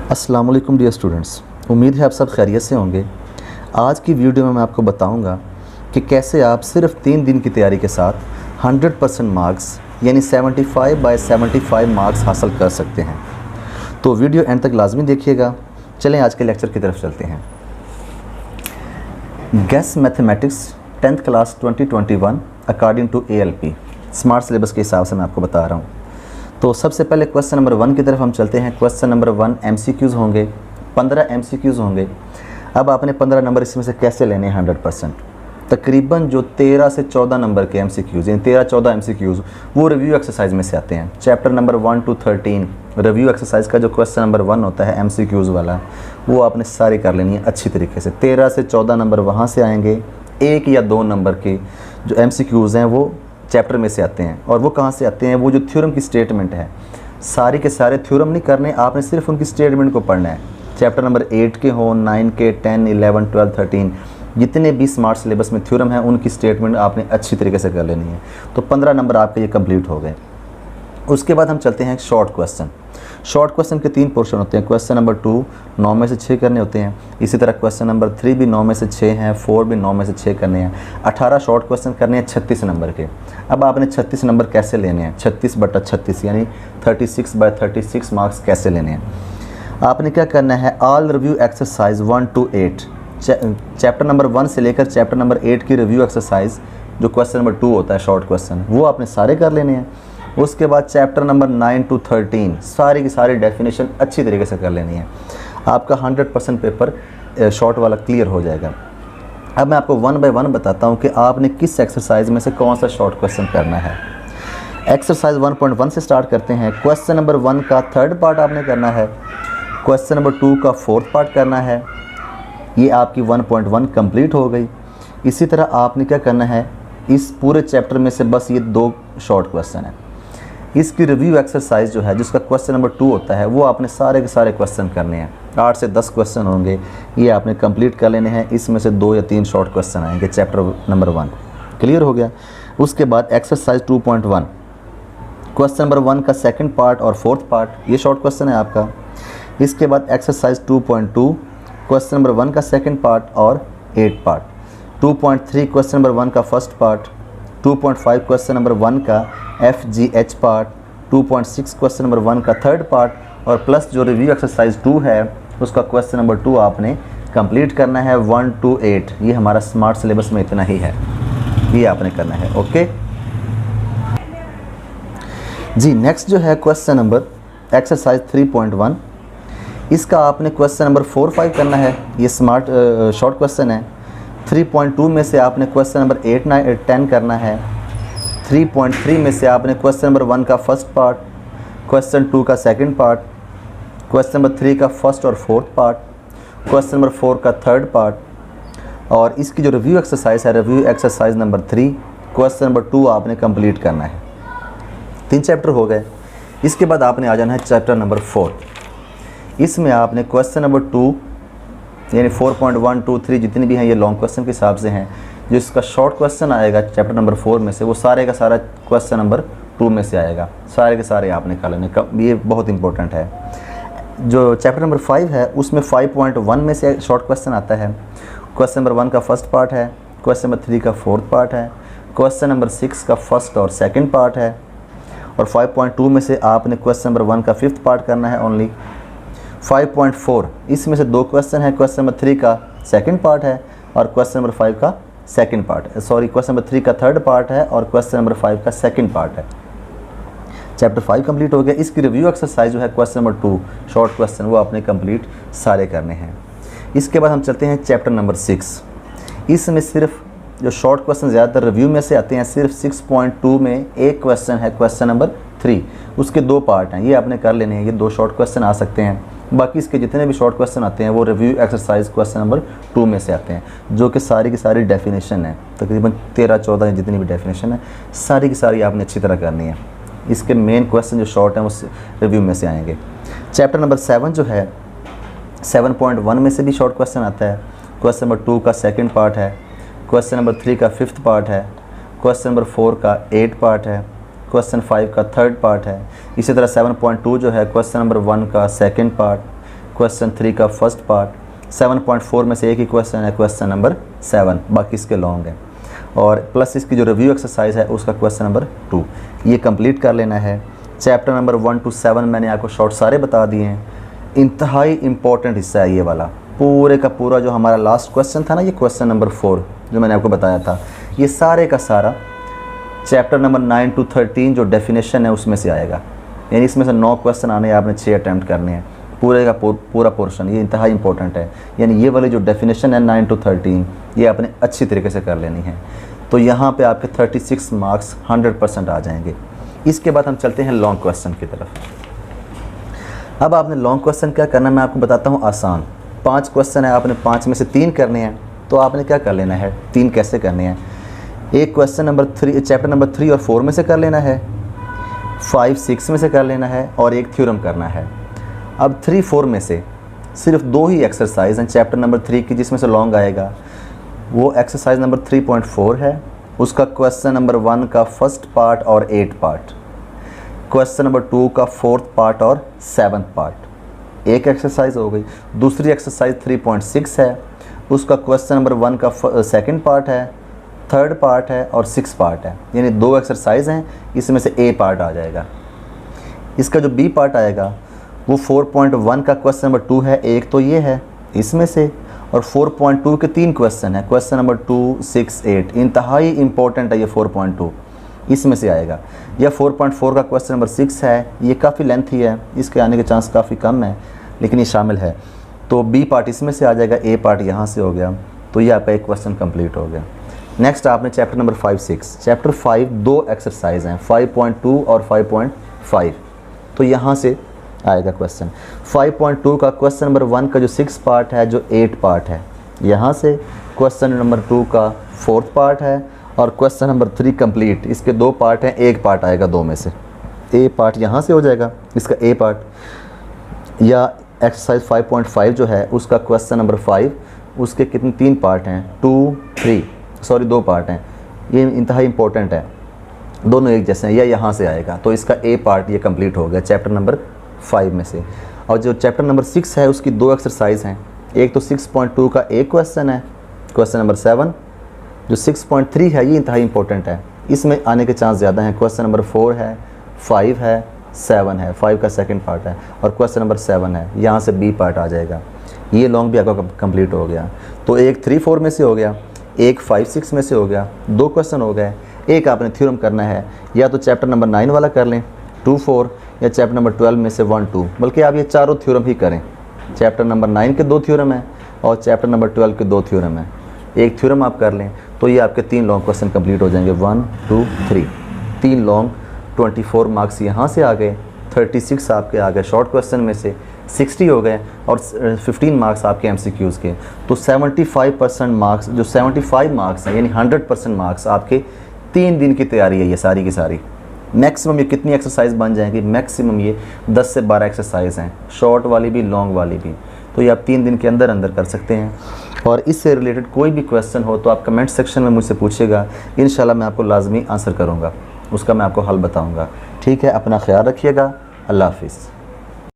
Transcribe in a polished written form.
अस्सलाम वालेकुम dear students, उम्मीद है आप सब खैरियत से होंगे। आज की वीडियो में मैं आपको बताऊंगा कि कैसे आप सिर्फ 3 दिन की तैयारी के साथ 100% मार्क्स यानी 75/75 मार्क्स हासिल कर सकते हैं। तो वीडियो एंड तक लाजमी देखिएगा। चलें आज के लेक्चर की तरफ चलते हैं। Guess mathematics 10th class 2021 according to ALP smart syllabus के हिसाब से मैं आपको बता रहा हूँ। तो सबसे पहले क्वेश्चन नंबर 1 की तरफ हम चलते हैं। क्वेश्चन नंबर 1 MCQs होंगे, 15 MCQs होंगे। अब आपने 15 नंबर इसमें से कैसे लेने हैं 100%। तकरीबन जो 13 से 14 नंबर के MCQs यानी 13-14 MCQs वो रिव्यू एक्सरसाइज में से आते हैं। Chapter number 1 to 13 review exercise का जो क्वेश्चन नंबर 1 होता है MCQs वाला, वो आपने सारी कर लेनी है अच्छी तरीके से। 13 से 14 नंबर वहाँ से आएंगे। 1 या 2 नंबर के जो MCQs हैं वो चैप्टर में से आते हैं। और वो कहाँ से आते हैं? वो जो थ्योरम की स्टेटमेंट है, सारी के सारे थ्योरम नहीं करने, आपने सिर्फ उनकी स्टेटमेंट को पढ़ना है। चैप्टर नंबर 8 के हों, 9 के, 10, 11, 12, 13 जितने भी स्मार्ट सिलेबस में थ्योरम है उनकी स्टेटमेंट आपने अच्छी तरीके से कर लेनी है। तो 15 नंबर आपके ये कंप्लीट हो गए। उसके बाद हम चलते हैं शॉर्ट क्वेश्चन। शॉर्ट क्वेश्चन के 3 पोर्शन होते हैं। क्वेश्चन नंबर 2 9 में से 6 करने होते हैं। इसी तरह क्वेश्चन नंबर 3 भी 9 में से 6 हैं, 4 भी 9 में से 6 करने हैं। 18 शॉर्ट क्वेश्चन करने हैं 36 नंबर के। अब आपने 36 नंबर कैसे लेने हैं? 36/36 यानी 36/36 मार्क्स कैसे लेने हैं? आपने क्या करना है? All review exercise 1 to 8 chapter number 1 से लेकर चैप्टर नंबर 8 की रिव्यू एक्सरसाइज जो क्वेश्चन नंबर 2 होता है शॉर्ट क्वेश्चन, वो आपने सारे कर लेने हैं। उसके बाद चैप्टर नंबर 9 to 13 सारी की सारी डेफिनेशन अच्छी तरीके से कर लेनी है। आपका 100% पेपर शॉर्ट वाला क्लियर हो जाएगा। अब मैं आपको 1 by 1 बताता हूँ कि आपने किस एक्सरसाइज में से कौन सा शॉर्ट क्वेश्चन करना है। एक्सरसाइज 1.1 से स्टार्ट करते हैं। क्वेश्चन नंबर 1 का 3rd पार्ट आपने करना है। क्वेश्चन नंबर 2 का 4th पार्ट करना है। ये आपकी 1.1 कंप्लीट हो गई। इसी तरह आपने क्या करना है? इस पूरे चैप्टर में से बस ये 2 शॉर्ट क्वेश्चन हैं। इसकी रिव्यू एक्सरसाइज जो है जिसका क्वेश्चन नंबर 2 होता है वो आपने सारे के सारे क्वेश्चन करने हैं। 8 से 10 क्वेश्चन होंगे, ये आपने कंप्लीट कर लेने हैं। इसमें से 2 या 3 शॉर्ट क्वेश्चन आएंगे चैप्टर नंबर 1। क्लियर हो गया। उसके बाद एक्सरसाइज 2.1 क्वेश्चन नंबर 1 का 2nd पार्ट और 4th पार्ट, ये शॉर्ट क्वेश्चन है आपका। इसके बाद एक्सरसाइज 2.2 क्वेश्चन नंबर 1 का 2nd पार्ट और 8 पार्ट। 2.3 क्वेश्चन नंबर 1 का 1st पार्ट। 2.5 क्वेश्चन नंबर 1 का FGH पार्ट। 2.6 क्वेश्चन नंबर 1 का 3rd पार्ट और प्लस जो रिव्यू एक्सरसाइज 2 है उसका क्वेश्चन नंबर 2 आपने कंप्लीट करना है 1 to 8। ये हमारा स्मार्ट सिलेबस में इतना ही है, ये आपने करना है। ओके जी। नेक्स्ट जो है क्वेश्चन नंबर एक्सरसाइज 3.1, इसका आपने क्वेश्चन नंबर 4, 5 करना है। ये स्मार्ट शॉर्ट क्वेश्चन है। 3.2 में से आपने क्वेश्चन नंबर 8, 9, 10 करना है। 3.3 में से आपने क्वेश्चन नंबर 1 का 1st पार्ट, क्वेश्चन 2 का 2nd पार्ट, क्वेश्चन नंबर 3 का 1st और 4th पार्ट, क्वेश्चन नंबर 4 का 3rd पार्ट और इसकी जो रिव्यू एक्सरसाइज है review exercise number 3 question number 2 आपने कंप्लीट करना है। 3 चैप्टर हो गए। इसके बाद आपने आ जाना है चैप्टर नंबर 4। इसमें आपने क्वेश्चन नंबर 2 यानी 4.1, 2, 3 जितने भी हैं ये लॉन्ग क्वेश्चन के हिसाब से हैं। जो इसका शॉर्ट क्वेश्चन आएगा चैप्टर नंबर 4 में से वो सारे का सारा क्वेश्चन नंबर 2 में से आएगा। सारे के सारे आपने कर लेने, ये बहुत इंपॉर्टेंट है। जो चैप्टर नंबर 5 है उसमें 5.1 में से शॉर्ट क्वेश्चन आता है। क्वेश्चन नंबर 1 का 1st पार्ट है, क्वेश्चन नंबर 3 का 4th पार्ट है, क्वेश्चन नंबर 6 का 1st और 2nd पार्ट है और 5.2 में से आपने क्वेश्चन नंबर 1 का 5th पार्ट करना है ओनली। 5.4 इसमें से 2 क्वेश्चन है। क्वेश्चन नंबर 3 का 2nd पार्ट है और क्वेश्चन नंबर 5 का 2nd पार्ट है। सॉरी, क्वेश्चन नंबर 3 का 3rd पार्ट है और क्वेश्चन नंबर 5 का 2nd पार्ट है। चैप्टर 5 कंप्लीट हो गया। इसकी रिव्यू एक्सरसाइज जो है क्वेश्चन नंबर 2 शॉर्ट क्वेश्चन वो आपने कंप्लीट सारे करने हैं। इसके बाद हम चलते हैं चैप्टर नंबर 6। इसमें सिर्फ जो शॉर्ट क्वेश्चन ज़्यादातर रिव्यू में से आते हैं, सिर्फ 6.2 में एक क्वेश्चन है क्वेश्चन नंबर 3, उसके 2 पार्ट हैं, ये आपने कर लेने हैं। ये 2 शॉर्ट क्वेश्चन आ सकते हैं। बाकी इसके जितने भी शॉर्ट क्वेश्चन आते हैं वो रिव्यू एक्सरसाइज क्वेश्चन नंबर 2 में से आते हैं, जो कि सारी की सारी डेफिनेशन है। तकरीबन 13-14 जितनी भी डेफिनेशन है सारी की सारी आपने अच्छी तरह करनी है। इसके मेन क्वेश्चन जो शॉर्ट हैं वो रिव्यू में से आएंगे। चैप्टर नंबर 7 जो है 7.1 में से भी शॉर्ट क्वेश्चन आता है। क्वेश्चन नंबर 2 का 2nd पार्ट है, क्वेश्चन नंबर 3 का 5th पार्ट है, क्वेश्चन नंबर 4 का 8 पार्ट है, क्वेश्चन 5 का 3rd पार्ट है। इसी तरह 7.2 जो है क्वेश्चन नंबर 1 का 2nd पार्ट, क्वेश्चन 3 का फर्स्ट पार्ट, 7.4 में से एक ही क्वेश्चन है, क्वेश्चन नंबर 7, बाकी इसके लॉन्ग है, और प्लस इसकी जो रिव्यू एक्सरसाइज है उसका क्वेश्चन नंबर 2, ये कंप्लीट कर लेना है। चैप्टर नंबर 1 to 7 मैंने आपको शॉर्ट सारे बता दिए हैं। इंतहाई इंपॉर्टेंट हिस्सा है ये वाला, पूरे का पूरा जो हमारा लास्ट क्वेश्चन था ना, ये क्वेश्चन नंबर 4 जो मैंने आपको बताया था, ये सारे का सारा चैप्टर नंबर 9 to 13 जो डेफिनेशन है उसमें से आएगा। यानी इसमें से 9 क्वेश्चन आने हैं, आपने 6 अटैम्प्ट करने हैं, पूरे का पूरा पोर्शन ये इंतहाई इंपॉर्टेंट है। यानी ये वाली जो डेफिनेशन है 9 to 13 ये आपने अच्छी तरीके से कर लेनी है। तो यहाँ पे आपके 36 मार्क्स 100% आ जाएंगे। इसके बाद हम चलते हैं लॉन्ग क्वेश्चन की तरफ। अब आपने लॉन्ग क्वेश्चन क्या करना है मैं आपको बताता हूँ, आसान। 5 क्वेश्चन है, आपने 5 में से 3 करने हैं, तो आपने क्या कर लेना है, 3 कैसे करने हैं। एक क्वेश्चन नंबर 3 चैप्टर नंबर 3 और 4 में से कर लेना है, 5, 6 में से कर लेना है, और एक थ्योरम करना है। अब 3, 4 में से सिर्फ 2 ही एक्सरसाइज हैं चैप्टर नंबर 3 की जिसमें से लॉन्ग आएगा, वो एक्सरसाइज नंबर 3.4 है, उसका क्वेश्चन नंबर 1 का फर्स्ट पार्ट और 8 पार्ट, क्वेश्चन नंबर 2 का 4th पार्ट और 7th पार्ट, एक एक्सरसाइज हो गई। दूसरी एक्सरसाइज 3.6 है, उसका क्वेश्चन नंबर 1 का 2nd पार्ट है, 3rd पार्ट है और 6th पार्ट है, यानी 2 एक्सरसाइज हैं, इसमें से A पार्ट आ जाएगा। इसका जो B पार्ट आएगा वो 4.1 का क्वेश्चन नंबर 2 है, एक तो ये है इसमें से, और 4.2 के 3 क्वेश्चन है, क्वेश्चन नंबर 2, 6, 8, इंतहाई इंपॉर्टेंट है ये 4.2, इसमें से आएगा। या 4.4 का क्वेश्चन नंबर 6 है, ये काफ़ी लेंथी है, इसके आने के चांस काफ़ी कम है, लेकिन ये शामिल है, तो B पार्ट इसमें से आ जाएगा, A पार्ट यहाँ से हो गया, तो ये आपका एक क्वेश्चन कंप्लीट हो गया। नेक्स्ट आपने चैप्टर नंबर 5, 6, चैप्टर 5 2 एक्सरसाइज हैं, 5.2 और 5.5, तो यहाँ से आएगा क्वेश्चन। 5.2 का क्वेश्चन नंबर 1 का जो 6 पार्ट है, जो 8 पार्ट है, यहाँ से क्वेश्चन नंबर 2 का 4th पार्ट है, और क्वेश्चन नंबर 3 कंप्लीट, इसके 2 पार्ट हैं, एक पार्ट आएगा 2 में से, A पार्ट यहाँ से हो जाएगा, इसका A पार्ट। या एक्सरसाइज 5.5 जो है उसका क्वेश्चन नंबर 5, उसके कितने 3 पार्ट हैं, 2 पार्ट हैं, ये इंतहाई इंपॉर्टेंट है, दोनों एक जैसे हैं, या यहाँ से आएगा, तो इसका A पार्ट ये कंप्लीट हो गया चैप्टर नंबर 5 में से। और जो चैप्टर नंबर 6 है उसकी 2 एक्सरसाइज हैं, एक तो 6.2 का एक क्वेश्चन है, क्वेश्चन नंबर 7, जो 6.3 है ये इंतहाई इंपॉर्टेंट है, इसमें आने के चांस ज़्यादा हैं, क्वेश्चन नंबर 4 है, 5 है, 7 है, 5 का 2nd पार्ट है, और क्वेश्चन नंबर 7 है, यहाँ से B पार्ट आ जाएगा। ये लॉन्ग भी आपका कंप्लीट हो गया। तो एक 3, 4 में से हो गया, एक 5, 6 में से हो गया, 2 क्वेश्चन हो गए। एक आपने थ्योरम करना है, या तो चैप्टर नंबर 9 वाला कर लें 2, 4, या चैप्टर नंबर 12 में से 1, 2, बल्कि आप ये चारों थ्योरम ही करें। चैप्टर नंबर 9 के 2 थ्योरम हैं और चैप्टर नंबर 12 के 2 थ्योरम हैं, एक थ्योरम आप कर लें तो ये आपके 3 लॉन्ग क्वेश्चन कंप्लीट हो जाएंगे। 1, 2, 3, 3 लॉन्ग, 24 मार्क्स यहाँ से आ गए, 36 आपके आ गए शॉर्ट क्वेश्चन में से, 60 हो गए, और 15 मार्क्स आपके MCQs के। तो 75% मार्क्स, जो 75 मार्क्स हैं, यानी 100% मार्क्स आपके 3 दिन की तैयारी है ये सारी की सारी। मैक्सिमम ये कितनी एक्सरसाइज बन जाएंगी, मैक्सिमम ये 10 से 12 एक्सरसाइज हैं, शॉर्ट वाली भी लॉन्ग वाली भी, तो ये आप 3 दिन के अंदर अंदर कर सकते हैं। और इससे रिलेटेड कोई भी क्वेश्चन हो तो आप कमेंट सेक्शन में मुझसे पूछिएगा, इंशाल्लाह मैं आपको लाजमी आंसर करूँगा, उसका मैं आपको हल बताऊँगा। ठीक है, अपना ख्याल रखिएगा, अल्लाह हाफिज़।